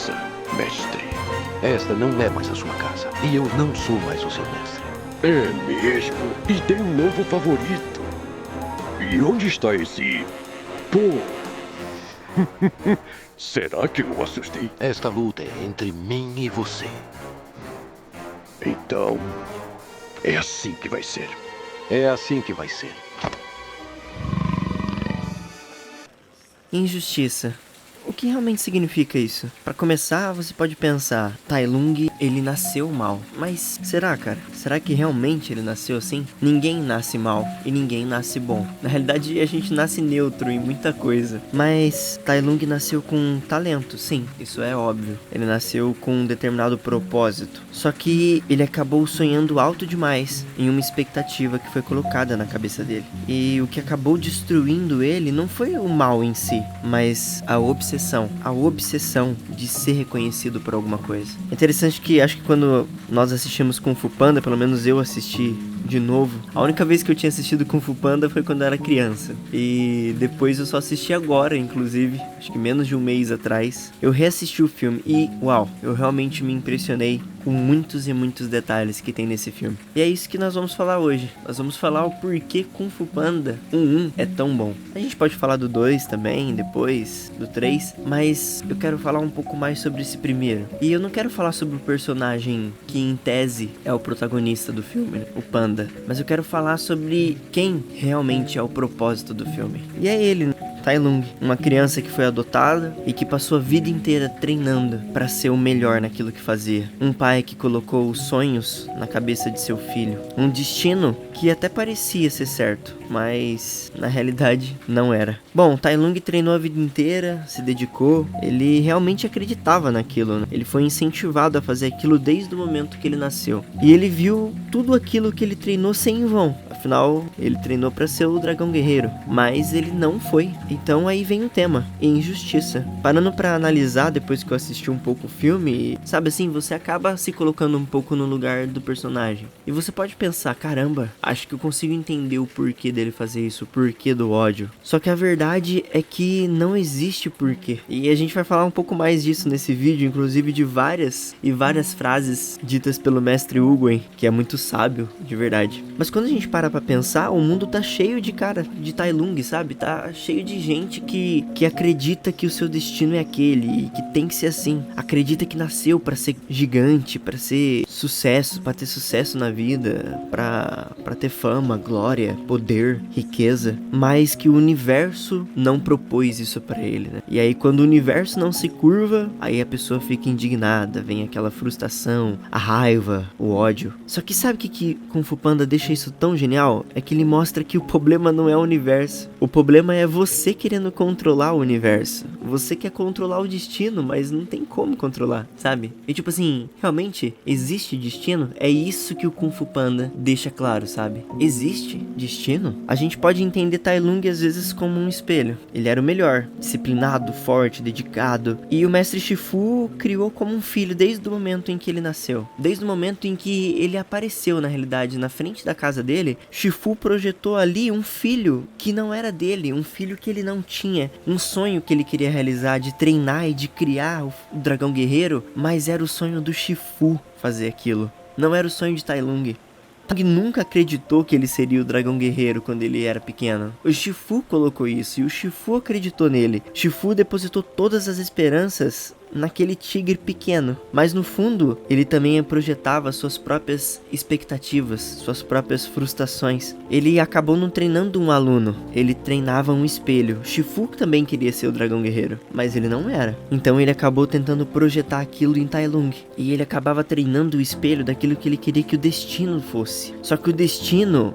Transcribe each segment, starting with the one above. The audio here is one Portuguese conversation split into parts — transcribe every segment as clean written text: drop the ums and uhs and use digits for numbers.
casa, mestre. Esta não é mais a sua casa. E eu não sou mais o seu mestre. É mesmo? E tem um novo favorito. E onde está esse... Pô? Será que eu assustei? Esta luta é entre mim e você. Então, é assim que vai ser. É assim que vai ser. Injustiça. O que realmente significa isso? Pra começar, você pode pensar, Tai Lung, ele nasceu mal. Mas será, cara? Será que realmente ele nasceu assim? Ninguém nasce mal e ninguém nasce bom. Na realidade, a gente nasce neutro em muita coisa. Mas Tai Lung nasceu com talento, sim, isso é óbvio. Ele nasceu com um determinado propósito. Só que ele acabou sonhando alto demais em uma expectativa que foi colocada na cabeça dele. E o que acabou destruindo ele não foi o mal em si, mas a obsessão de ser reconhecido por alguma coisa. É interessante que acho que quando nós assistimos Kung Fu Panda, pelo menos eu assisti de novo, a única vez que eu tinha assistido Kung Fu Panda foi quando eu era criança. E depois eu só assisti agora, inclusive, acho que menos de um mês atrás. Eu reassisti o filme e, uau, eu realmente me impressionei com muitos e muitos detalhes que tem nesse filme. E é isso que nós vamos falar hoje. Nós vamos falar o porquê Kung Fu Panda 1 é tão bom. A gente pode falar do 2 também, depois, do 3, mas eu quero falar um pouco mais sobre esse primeiro. E eu não quero falar sobre o personagem que, em tese, é o protagonista do filme, né? O Panda. Mas eu quero falar sobre quem realmente é o propósito do filme. E é ele, Tai Lung, uma criança que foi adotada e que passou a vida inteira treinando para ser o melhor naquilo que fazia. Um pai que colocou os sonhos na cabeça de seu filho. Um destino que até parecia ser certo, mas na realidade não era. Bom, Tai Lung treinou a vida inteira, se dedicou, ele realmente acreditava naquilo, né? Ele foi incentivado a fazer aquilo desde o momento que ele nasceu. E ele viu tudo aquilo que ele treinou ser em vão. Afinal, ele treinou para ser o dragão guerreiro, mas ele não foi. Então aí vem o tema, injustiça. Parando para analisar depois que eu assisti um pouco o filme, sabe assim, você acaba se colocando um pouco no lugar do personagem. E você pode pensar, caramba, acho que eu consigo entender o porquê dele fazer isso, o porquê do ódio. Só que a verdade é que não existe porquê. E a gente vai falar um pouco mais disso nesse vídeo, inclusive de várias frases ditas pelo mestre Oogway, que é muito sábio, de verdade. Mas quando a gente para pra pensar, o mundo tá cheio de cara de Tai Lung, sabe? Tá cheio de gente que acredita que o seu destino é aquele e que tem que ser assim. Acredita que nasceu pra ser gigante, pra ser sucesso, pra ter sucesso na vida, pra ter fama, glória, poder, riqueza, mas que o universo não propôs isso pra ele, né? E aí quando o universo não se curva, aí a pessoa fica indignada, vem aquela frustração, a raiva, o ódio. Só que sabe o que Kung Fu Panda deixa isso tão genial? É que ele mostra que o problema não é o universo. O problema é você querendo controlar o universo. Você quer controlar o destino, mas não tem como controlar, sabe? E tipo assim, realmente existe destino? É isso que o Kung Fu Panda deixa claro, sabe? Existe destino? A gente pode entender Tai Lung às vezes como um espelho. Ele era o melhor, disciplinado, forte, dedicado. E o mestre Shifu criou como um filho desde o momento em que ele nasceu. Desde o momento em que ele apareceu, na realidade, na frente da casa dele, Shifu projetou ali um filho que não era dele, um filho que ele não tinha, um sonho que ele queria realizar de treinar e de criar o dragão guerreiro, mas era o sonho do Shifu fazer aquilo, não era o sonho de Tai Lung. Tai Lung nunca acreditou que ele seria o dragão guerreiro quando ele era pequeno. O Shifu colocou isso e o Shifu acreditou nele. Shifu depositou todas as esperanças naquele tigre pequeno, mas no fundo ele também projetava suas próprias expectativas, suas próprias frustrações. Ele acabou não treinando um aluno, ele treinava um espelho. Shifu também queria ser o dragão guerreiro, mas ele não era. Então ele acabou tentando projetar aquilo em Tai Lung, e ele acabava treinando o espelho daquilo que ele queria que o destino fosse. Só que o destino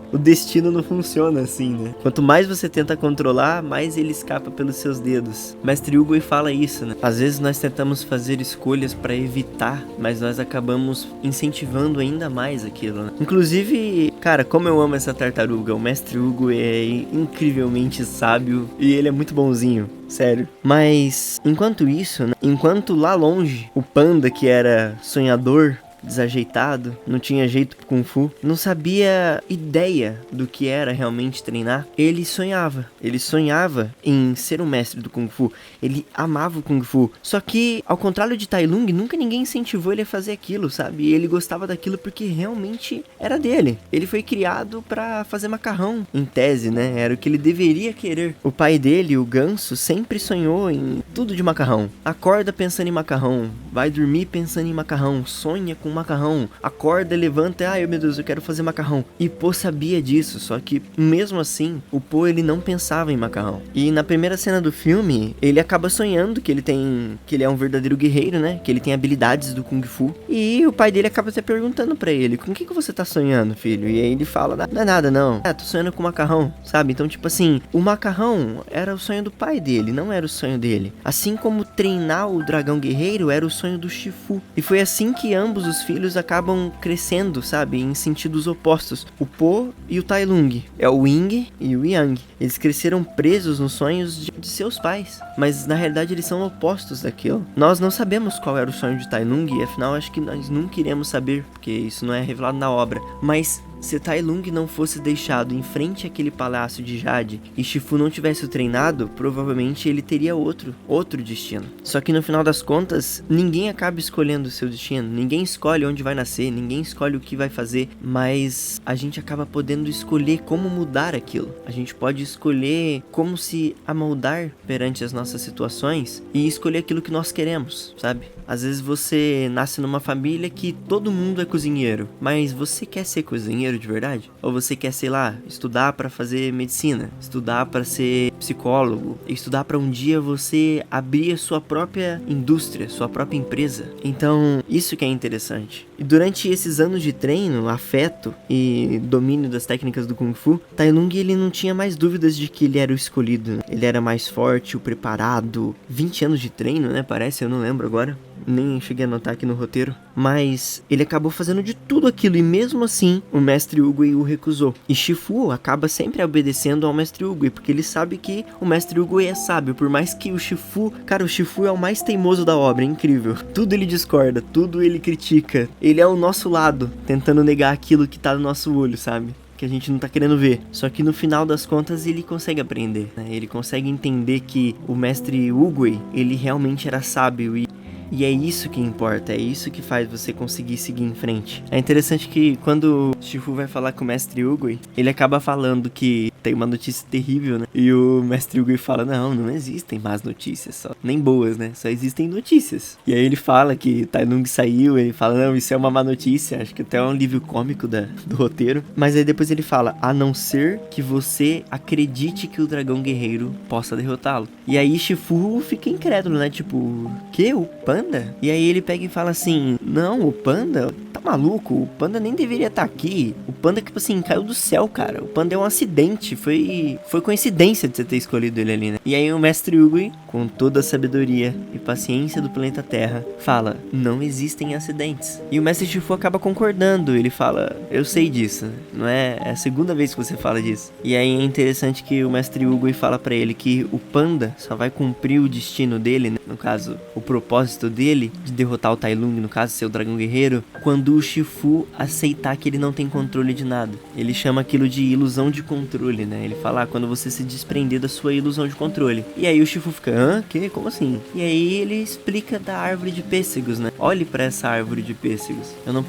não funciona assim, né? Quanto mais você tenta controlar, mais ele escapa pelos seus dedos. Mestre Oogway fala isso, né? Às vezes nós tentamos fazer escolhas para evitar, mas nós acabamos incentivando ainda mais aquilo, né? Inclusive, cara, como eu amo essa tartaruga, o mestre Oogway é incrivelmente sábio e ele é muito bonzinho. Sério. Mas, enquanto isso, né? Enquanto lá longe, o panda que era sonhador desajeitado, não tinha jeito pro Kung Fu, não sabia ideia do que era realmente treinar, ele sonhava em ser um mestre do Kung Fu, ele amava o Kung Fu, só que, ao contrário de Tai Lung, nunca ninguém incentivou ele a fazer aquilo, sabe? E ele gostava daquilo porque realmente era dele. Ele foi criado pra fazer macarrão, em tese, né? Era o que ele deveria querer. O pai dele, o Ganso, sempre sonhou em tudo de macarrão. Acorda pensando em macarrão, vai dormir pensando em macarrão, sonha com macarrão, acorda, levanta, ai meu Deus, eu quero fazer macarrão. E Po sabia disso, só que mesmo assim, o Po ele não pensava em macarrão. E na primeira cena do filme, ele acaba sonhando que ele é um verdadeiro guerreiro, né? Que ele tem habilidades do Kung Fu. E o pai dele acaba até perguntando pra ele, com o que você tá sonhando, filho? E aí ele fala, não é nada não, tô sonhando com macarrão, sabe? Então tipo assim, o macarrão era o sonho do pai dele, não era o sonho dele. Assim como treinar o dragão guerreiro era o sonho do Shifu. E foi assim que ambos os filhos acabam crescendo, sabe? Em sentidos opostos. O Po e o Tai Lung. É o Ying e o Yang. Eles cresceram presos nos sonhos de seus pais. Mas na realidade eles são opostos daquilo. Nós não sabemos qual era o sonho de Tai Lung. E afinal acho que nós nunca iremos saber. Porque isso não é revelado na obra. Mas se Tai Lung não fosse deixado em frente àquele palácio de Jade e Shifu não tivesse o treinado, provavelmente ele teria outro destino. Só que no final das contas, ninguém acaba escolhendo o seu destino, ninguém escolhe onde vai nascer, ninguém escolhe o que vai fazer, mas a gente acaba podendo escolher como mudar aquilo. A gente pode escolher como se amoldar perante as nossas situações e escolher aquilo que nós queremos, sabe? Às vezes você nasce numa família que todo mundo é cozinheiro, mas você quer ser cozinheiro de verdade? Ou você quer, sei lá, estudar para fazer medicina, estudar para ser psicólogo, estudar para um dia você abrir a sua própria indústria, sua própria empresa? Então, isso que é interessante. E durante esses anos de treino, afeto e domínio das técnicas do Kung Fu, Tai Lung ele não tinha mais dúvidas de que ele era o escolhido. Ele era mais forte, o preparado. 20 anos de treino, né? Parece, eu não lembro agora. Nem cheguei a anotar aqui no roteiro, mas ele acabou fazendo de tudo aquilo e mesmo assim o mestre Oogway o recusou. E Shifu acaba sempre obedecendo ao mestre Oogway, porque ele sabe que o mestre Oogway é sábio, por mais que o Shifu é o mais teimoso da obra, é incrível. Tudo ele discorda, tudo ele critica, ele é ao nosso lado, tentando negar aquilo que tá no nosso olho, sabe? Que a gente não tá querendo ver. Só que no final das contas ele consegue aprender, né? Ele consegue entender que o mestre Oogway, ele realmente era sábio e é isso que importa, é isso que faz você conseguir seguir em frente. É interessante que quando o Shifu vai falar com o mestre Oogway, ele acaba falando que tem uma notícia terrível, né? E o mestre Oogway fala, não existem más notícias, só nem boas, né? Só existem notícias. E aí ele fala que Tai Lung saiu, ele fala, não, isso é uma má notícia, acho que até é um alívio cômico do roteiro. Mas aí depois ele fala, a não ser que você acredite que o dragão guerreiro possa derrotá-lo. E aí Shifu fica incrédulo, né? Tipo, que? O Panda? E aí ele pega e fala assim, não, o Panda tá maluco, o Panda nem deveria estar aqui. O Panda, tipo assim, caiu do céu, cara. O Panda é um acidente, foi coincidência de você ter escolhido ele ali, né? E aí o mestre Oogway, com toda a sabedoria e paciência do planeta Terra, fala, não existem acidentes. E o mestre Shifu acaba concordando, ele fala, eu sei disso, não é a segunda vez que você fala disso. E aí é interessante que o mestre Oogway fala pra ele que o Panda só vai cumprir o destino dele, né? No caso, o propósito dele, de derrotar o Tai Lung, no caso, ser o dragão guerreiro, quando o Shifu aceitar que ele não tem controle de nada. Ele chama aquilo de ilusão de controle, né? Ele fala, quando você se desprender da sua ilusão de controle. E aí o Shifu fica, que? Como assim? E aí ele explica da árvore de pêssegos, né? Olhe pra essa árvore de pêssegos. Eu não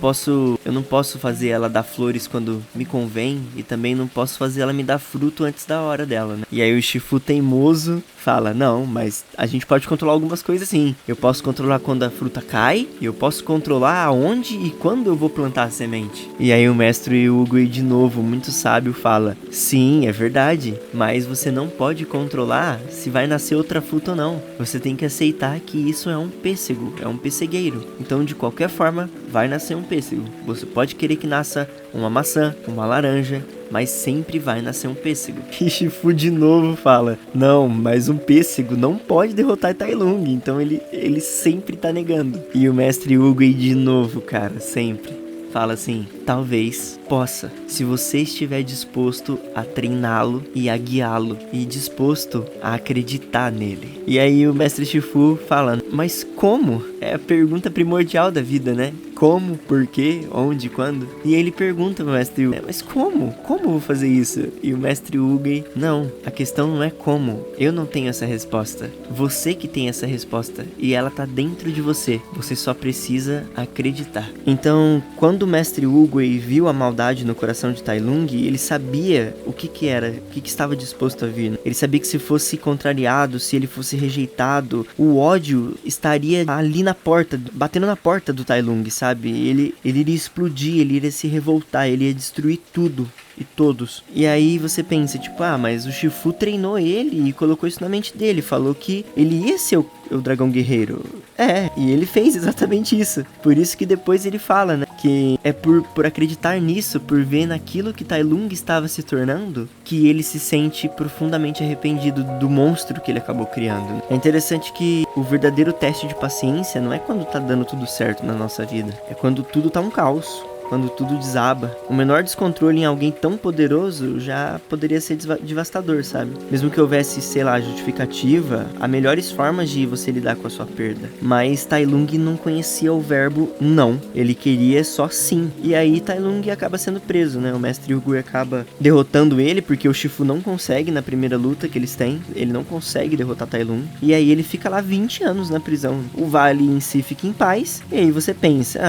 posso fazer ela dar flores quando me convém e também não posso fazer ela me dar fruto antes da hora dela, né? E aí o Shifu teimoso fala, não, mas a gente pode controlar algumas coisas sim. Eu posso controlar quando a fruta cai, e eu posso controlar aonde e quando eu vou plantar a semente. E aí o mestre Oogway, de novo, muito sábio, fala, sim, é verdade, mas você não pode controlar se vai nascer outra fruta ou não. Você tem que aceitar que isso é um pêssego, é um pessegueiro. Então, de qualquer forma, vai nascer um pêssego. Você pode querer que nasça uma maçã, uma laranja, mas sempre vai nascer um pêssego. E Shifu de novo fala, não, mas um pêssego não pode derrotar Tai Lung, então ele sempre tá negando. E o mestre Oogway de novo, cara, sempre fala assim, talvez possa, se você estiver disposto a treiná-lo e a guiá-lo, e disposto a acreditar nele. E aí o mestre Shifu fala, mas como? É a pergunta primordial da vida, né? como, por quê, onde, quando. E ele pergunta pro mestre Uguay, mas como? Como eu vou fazer isso? E o mestre Uguay, não, a questão não é como. Eu não tenho essa resposta. Você que tem essa resposta. E ela tá dentro de você. Você só precisa acreditar. Então, quando o mestre Uguay viu a maldade no coração de Tai Lung, ele sabia o que era, o que estava disposto a vir. Ele sabia que se fosse contrariado, se ele fosse rejeitado, o ódio estaria ali na porta, batendo na porta do Tai Lung, sabe? Ele iria explodir, ele iria se revoltar, ele ia destruir tudo e todos. E aí você pensa, tipo, mas o Shifu treinou ele e colocou isso na mente dele, falou que ele ia ser o dragão guerreiro. E ele fez exatamente isso. Por isso que depois ele fala, né, que é por acreditar nisso, por ver naquilo que Tai Lung estava se tornando, que ele se sente profundamente arrependido do monstro que ele acabou criando. É interessante que o verdadeiro teste de paciência não é quando tá dando tudo certo na nossa vida, é quando tudo tá um caos. Quando tudo desaba. O menor descontrole em alguém tão poderoso já poderia ser devastador, sabe? Mesmo que houvesse, sei lá, justificativa, há melhores formas de você lidar com a sua perda. Mas Tai Lung não conhecia o verbo não. Ele queria só sim. E aí Tai Lung acaba sendo preso, né? O mestre Uguay acaba derrotando ele, porque o Shifu não consegue na primeira luta que eles têm. Ele não consegue derrotar Tai Lung. E aí ele fica lá 20 anos na prisão. O vale em si fica em paz. E aí você pensa,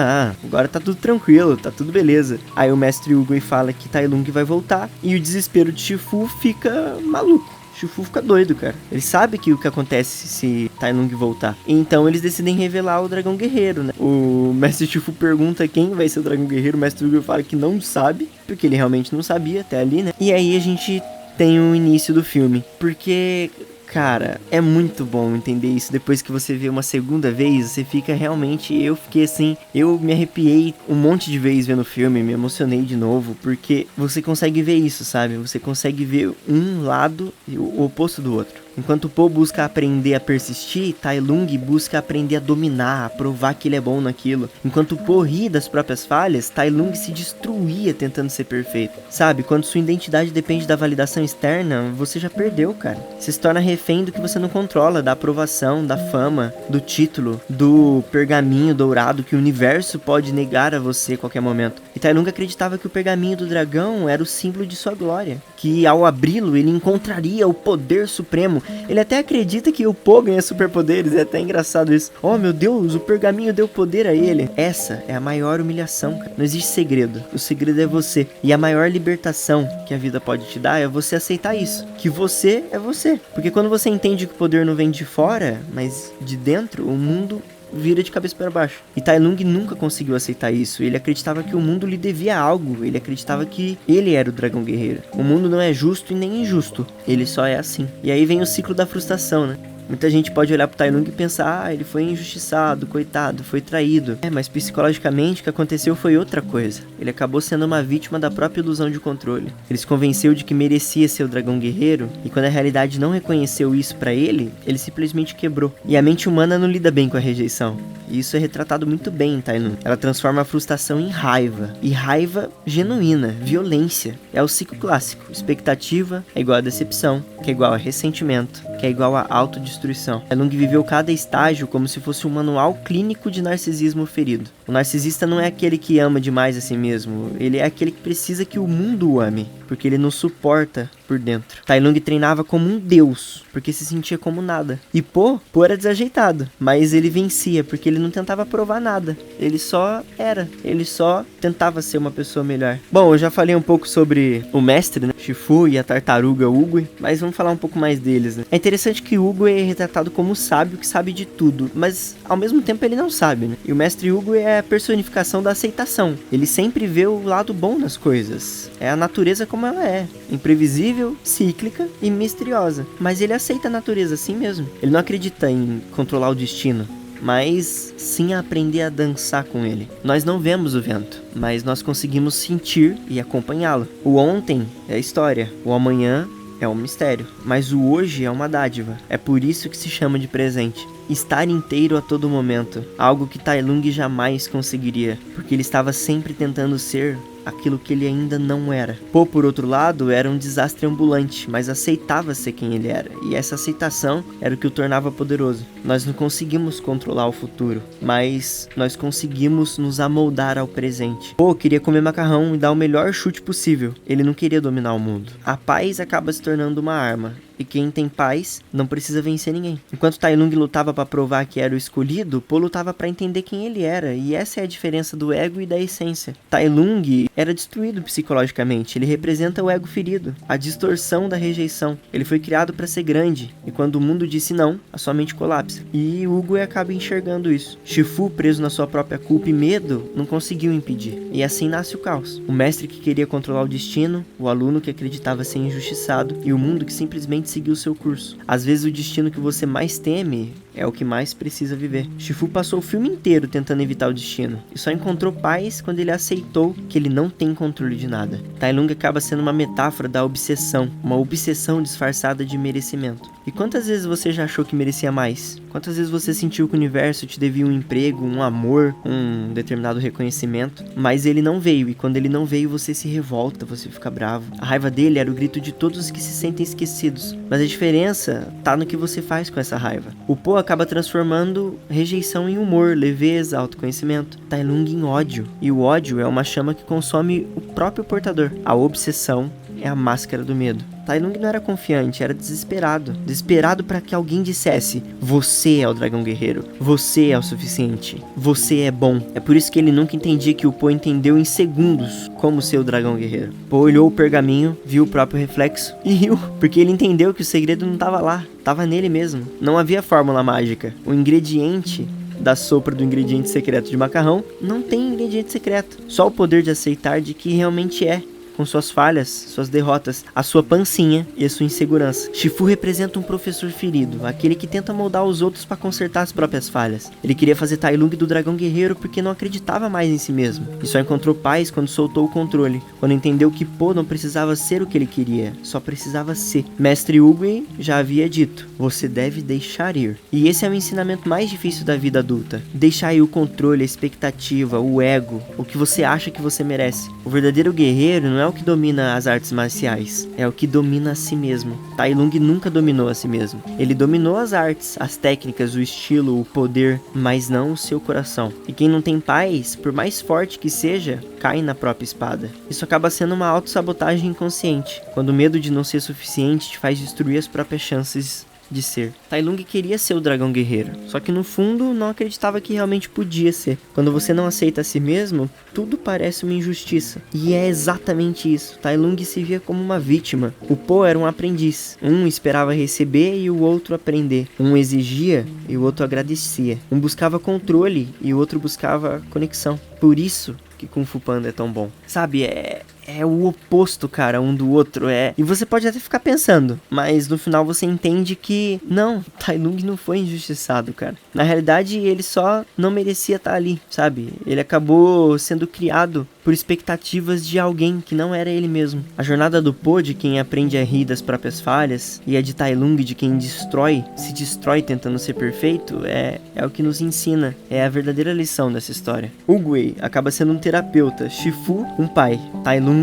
agora tá tudo tranquilo, tá tudo beleza. Aí o mestre Uguay fala que Tai Lung vai voltar e o desespero de Shifu fica maluco. Shifu fica doido, cara. Ele sabe que o que acontece se Tai Lung voltar. Então eles decidem revelar o dragão guerreiro, né? O mestre Shifu pergunta quem vai ser o dragão guerreiro. O mestre Uguay fala que não sabe, porque ele realmente não sabia até ali, né? E aí a gente tem o início do filme. Porque... cara, é muito bom entender isso. Depois que você vê uma segunda vez, você fica realmente... eu fiquei assim... eu me arrepiei um monte de vezes vendo o filme, me emocionei de novo, porque você consegue ver isso, sabe? Você consegue ver um lado e o oposto do outro. Enquanto Po busca aprender a persistir, Tai Lung busca aprender a dominar, a provar que ele é bom naquilo. Enquanto Po ri das próprias falhas, Tai Lung se destruía tentando ser perfeito. Sabe, quando sua identidade depende da validação externa, você já perdeu, cara. Você se torna refém do que você não controla, da aprovação, da fama, do título, do pergaminho dourado que o universo pode negar a você a qualquer momento. E Tai Lung acreditava que o pergaminho do dragão era o símbolo de sua glória, que ao abri-lo ele encontraria o poder supremo. Ele até acredita que o Po ganha superpoderes, é até engraçado isso. Oh meu Deus, o pergaminho deu poder a ele. Essa é a maior humilhação, cara. Não existe segredo, o segredo é você. E a maior libertação que a vida pode te dar é você aceitar isso, que você é você. Porque quando você entende que o poder não vem de fora, mas de dentro, o mundo vira de cabeça para baixo. E Tai Lung nunca conseguiu aceitar isso. Ele acreditava que o mundo lhe devia algo. Ele acreditava que ele era o dragão guerreiro. O mundo não é justo e nem injusto. Ele só é assim. E aí vem o ciclo da frustração, né? Muita gente pode olhar pro Tai Lung e pensar, ele foi injustiçado, coitado, foi traído. Mas psicologicamente o que aconteceu foi outra coisa. Ele acabou sendo uma vítima da própria ilusão de controle. Ele se convenceu de que merecia ser o dragão guerreiro, e quando a realidade não reconheceu isso pra ele, ele simplesmente quebrou. E a mente humana não lida bem com a rejeição. E isso é retratado muito bem em Tai Lung. Ela transforma a frustração em raiva. E raiva genuína, violência. É o ciclo clássico. Expectativa é igual a decepção, que é igual a ressentimento, que é igual a autodestruição. Tai Lung viveu cada estágio como se fosse um manual clínico de narcisismo ferido. O narcisista não é aquele que ama demais a si mesmo, ele é aquele que precisa que o mundo o ame, porque ele não suporta por dentro. Tai Lung treinava como um deus, porque se sentia como nada. E Po era desajeitado, mas ele vencia, porque ele não tentava provar nada. Ele só era, ele só tentava ser uma pessoa melhor. Bom, eu já falei um pouco sobre o mestre, né? Shifu e a tartaruga Uguay, mas vamos falar um pouco mais deles, né? É interessante que Uguay é retratado como o sábio que sabe de tudo, mas ao mesmo tempo ele não sabe, né? E o mestre Uguay é a personificação da aceitação. Ele sempre vê o lado bom nas coisas. É a natureza como ela é, imprevisível, cíclica e misteriosa. Mas ele aceita a natureza assim mesmo. Ele não acredita em controlar o destino, mas sim a aprender a dançar com ele. Nós não vemos o vento, mas nós conseguimos sentir e acompanhá-lo. O ontem é a história, o amanhã é um mistério, mas o hoje é uma dádiva. É por isso que se chama de presente. Estar inteiro a todo momento, algo que Tai Lung jamais conseguiria, porque ele estava sempre tentando ser aquilo que ele ainda não era. Po, por outro lado, era um desastre ambulante, mas aceitava ser quem ele era, e essa aceitação era o que o tornava poderoso. Nós não conseguimos controlar o futuro, mas nós conseguimos nos amoldar ao presente. Po queria comer macarrão e dar o melhor chute possível. Ele não queria dominar o mundo. A paz acaba se tornando uma arma, e quem tem paz não precisa vencer ninguém. Enquanto Tai Lung lutava para provar que era o escolhido, Po lutava para entender quem ele era, e essa é a diferença do ego e da essência. Tai Lung era destruído psicologicamente, ele representa o ego ferido, a distorção da rejeição. Ele foi criado para ser grande, e quando o mundo disse não, a sua mente colapsa. E Oogway acaba enxergando isso. Shifu, preso na sua própria culpa e medo, não conseguiu impedir, e assim nasce o caos. O mestre que queria controlar o destino, o aluno que acreditava ser injustiçado, e o mundo que simplesmente seguiu seu curso. Às vezes o destino que você mais teme é o que mais precisa viver. Shifu passou o filme inteiro tentando evitar o destino, e só encontrou paz quando ele aceitou que ele não tem controle de nada. Tai Lung acaba sendo uma metáfora da obsessão, uma obsessão disfarçada de merecimento. E quantas vezes você já achou que merecia mais? Quantas vezes você sentiu que o universo te devia um emprego, um amor, um determinado reconhecimento, mas ele não veio, e quando ele não veio você se revolta, você fica bravo. A raiva dele era o grito de todos os que se sentem esquecidos, mas a diferença tá no que você faz com essa raiva. O Po acaba transformando rejeição em humor, leveza, autoconhecimento. Tai Lung em ódio, e o ódio é uma chama que consome o próprio portador. A obsessão é a máscara do medo. Tai Lung não era confiante, era desesperado. Desesperado para que alguém dissesse: você é o dragão guerreiro, você é o suficiente, você é bom. É por isso que ele nunca entendia que o Po entendeu em segundos como ser o dragão guerreiro. Po olhou o pergaminho, viu o próprio reflexo e riu, porque ele entendeu que o segredo não estava lá, estava nele mesmo. Não havia fórmula mágica. O ingrediente da sopa do ingrediente secreto de macarrão não tem ingrediente secreto, só o poder de aceitar de que realmente é, com suas falhas, suas derrotas, a sua pancinha e a sua insegurança. Shifu representa um professor ferido, aquele que tenta moldar os outros para consertar as próprias falhas. Ele queria fazer Tai Lung do dragão guerreiro porque não acreditava mais em si mesmo, e só encontrou paz quando soltou o controle, quando entendeu que Po não precisava ser o que ele queria, só precisava ser. Mestre Oogway já havia dito: você deve deixar ir. E esse é o ensinamento mais difícil da vida adulta: deixar ir o controle, a expectativa, o ego, o que você acha que você merece. O verdadeiro guerreiro não é o que domina as artes marciais, é o que domina a si mesmo. Tai Lung nunca dominou a si mesmo. Ele dominou as artes, as técnicas, o estilo, o poder, mas não o seu coração. E quem não tem paz, por mais forte que seja, cai na própria espada. Isso acaba sendo uma autossabotagem inconsciente, quando o medo de não ser suficiente te faz destruir as próprias chances de ser. Tai Lung queria ser o dragão guerreiro, só que no fundo não acreditava que realmente podia ser. Quando você não aceita a si mesmo, tudo parece uma injustiça. E é exatamente isso. Tai Lung se via como uma vítima. O Po era um aprendiz. Um esperava receber e o outro aprender. Um exigia e o outro agradecia. Um buscava controle e o outro buscava conexão. Por isso que Kung Fu Panda é tão bom. Sabe, é o oposto, cara, um do outro. E você pode até ficar pensando, mas no final você entende que não, Tai Lung não foi injustiçado, cara. Na realidade, ele só não merecia estar ali, sabe? Ele acabou sendo criado por expectativas de alguém que não era ele mesmo. A jornada do Po, de quem aprende a rir das próprias falhas, e a de Tai Lung, de quem se destrói tentando ser perfeito, é o que nos ensina. É a verdadeira lição dessa história. Oogway acaba sendo um terapeuta, Shifu, um pai, Tai Lung,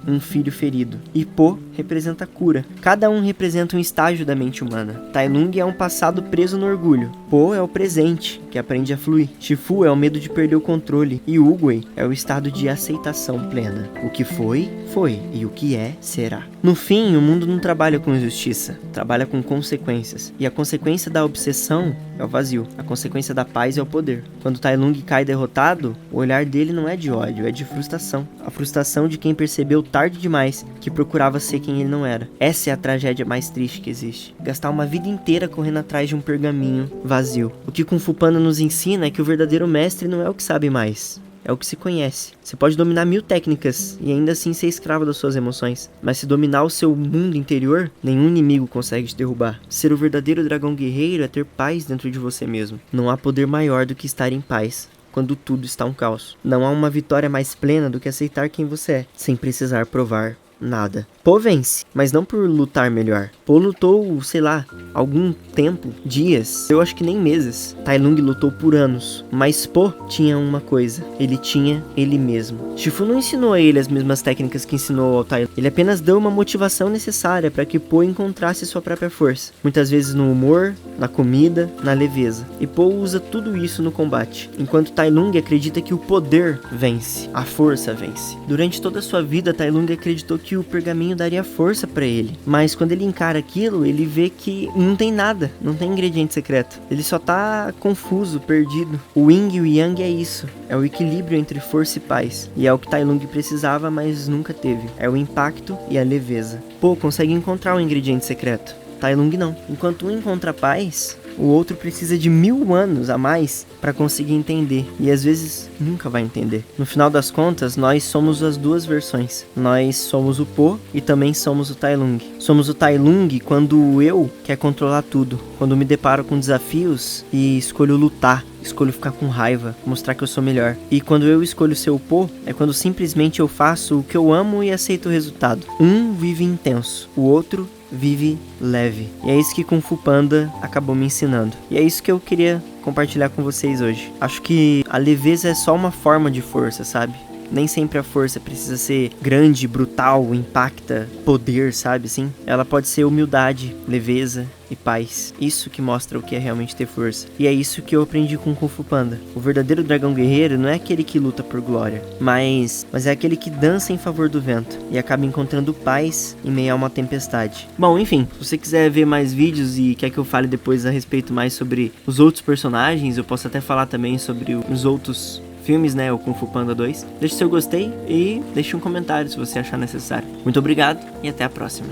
um filho ferido, e Po representa a cura. Cada um representa um estágio da mente humana. Tai Lung é um passado preso no orgulho. Po é o presente, que aprende a fluir. Shifu é o medo de perder o controle. E Oogway é o estado de aceitação plena. O que foi, foi. E o que é, será. No fim, o mundo não trabalha com justiça. Trabalha com consequências. E a consequência da obsessão é o vazio. A consequência da paz é o poder. Quando Tai Lung cai derrotado, o olhar dele não é de ódio, é de frustração. A frustração de quem percebeu tarde demais que procurava ser quem ele não era. Essa é a tragédia mais triste que existe. Gastar uma vida inteira correndo atrás de um pergaminho vazio. O que Kung Fu Panda nos ensina é que o verdadeiro mestre não é o que sabe mais, é o que se conhece. Você pode dominar 1000 técnicas e ainda assim ser escravo das suas emoções. Mas se dominar o seu mundo interior, nenhum inimigo consegue te derrubar. Ser o verdadeiro dragão guerreiro é ter paz dentro de você mesmo. Não há poder maior do que estar em paz quando tudo está um caos. Não há uma vitória mais plena do que aceitar quem você é, sem precisar provar nada. Po vence, mas não por lutar melhor. Po lutou, sei lá, algum tempo, dias, eu acho que nem meses. Tai Lung lutou por anos, mas Po tinha uma coisa, ele tinha ele mesmo. Shifu não ensinou a ele as mesmas técnicas que ensinou ao Tai Lung, ele apenas deu uma motivação necessária para que Po encontrasse sua própria força. Muitas vezes no humor, na comida, na leveza. E Po usa tudo isso no combate, enquanto Tai Lung acredita que o poder vence, a força vence. Durante toda a sua vida, Tai Lung acreditou que o pergaminho daria força pra ele, mas quando ele encara aquilo, ele vê que não tem nada, não tem ingrediente secreto. Ele só tá confuso, perdido. O Yin e o Yang é isso, é o equilíbrio entre força e paz, e é o que Tai Lung precisava, mas nunca teve. É o impacto e a leveza. Po consegue encontrar o ingrediente secreto, Tai Lung não. Enquanto um encontra paz, o outro precisa de 1000 anos a mais para conseguir entender, e às vezes nunca vai entender. No final das contas, nós somos as duas versões. Nós somos o Po e também somos o Tai Lung. Somos o Tai Lung quando o eu quer controlar tudo, quando me deparo com desafios e escolho lutar, escolho ficar com raiva, mostrar que eu sou melhor. E quando eu escolho ser o Po, é quando simplesmente eu faço o que eu amo e aceito o resultado. Um vive intenso, o outro vive leve. E é isso que Kung Fu Panda acabou me ensinando. E é isso que eu queria compartilhar com vocês hoje. Acho que a leveza é só uma forma de força, sabe? Nem sempre a força precisa ser grande, brutal, impacta, poder, sabe assim? Ela pode ser humildade, leveza e paz. Isso que mostra o que é realmente ter força. E é isso que eu aprendi com Kung Fu Panda. O verdadeiro dragão guerreiro não é aquele que luta por glória, mas é aquele que dança em favor do vento e acaba encontrando paz em meio a uma tempestade. Bom, enfim, se você quiser ver mais vídeos e quer que eu fale depois a respeito mais sobre os outros personagens, eu posso até falar também sobre os outros filmes, né, o Kung Fu Panda 2. Deixe seu gostei e deixe um comentário se você achar necessário. Muito obrigado e até a próxima.